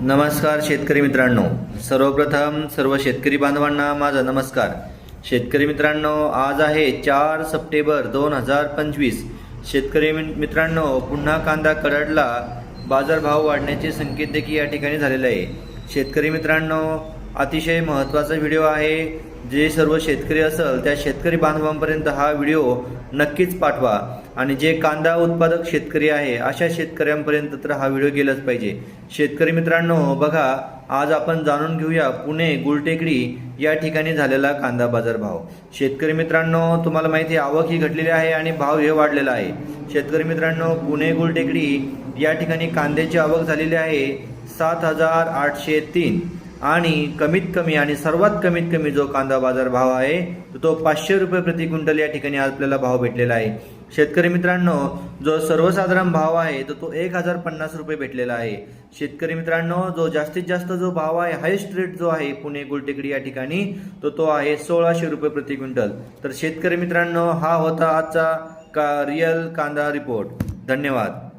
नमस्कार शेतकरी मित्रांनो, सर्वप्रथम सर्व शेतकरी बांधवांना माझा नमस्कार। शेतकरी मित्रांनो, आज आहे 4 सप्टेंबर 2025। शेतकरी मित्रांनो, पुन्हा कांदा कडकला, बाजारभाव वाढण्याचे संकेत देखील या ठिकाणी झालेले आहे। शेतकरी मित्रांनो, अतिशय महत्त्वाचा व्हिडिओ आहे। जे सर्व शेतकरी असेल त्या शेतकरी बांधवांपर्यंत हा व्हिडिओ नक्कीच पाठवा आणि जे कांदा उत्पादक शेतकरी आहे अशा शेतकऱ्यांपर्यंत तर हा व्हिडिओ गेलाच पाहिजे। शेतकरी मित्रांनो, बघा, आज आपण जाणून घेऊया पुणे गुलटेकडी या ठिकाणी झालेला कांदा बाजारभाव। शेतकरी मित्रांनो, तुम्हाला माहिती आहे आवक ही घटलेली आहे आणि भाव हे वाढलेला आहे। शेतकरी मित्रांनो, पुणे गुलटेकडी या ठिकाणी कांद्याची आवक झालेली आहे 7,803 आणि कमीत कमी आणि सर्वात कमीत कमी जो कांदा बाजार भाव आहे तो 500 रुपये प्रति क्विंटल या ठिकाणी आपल्याला भाव भेटलेला आहे। शेतकरी मित्रांनो, जो सर्वसाधारण भाव आहे तो 1,050 रुपये भेटलेला आहे। शेतकरी मित्रांनो, जो जास्तीत जास्त जो भाव आहे, हायेस्ट रेट जो आहे पुणे गुलटेकडी या ठिकाणी तो आहे 1,600 रुपये प्रति क्विंटल। तर शेतकरी मित्रांनो, हा होता आजचा रिअल कांदा रिपोर्ट। धन्यवाद।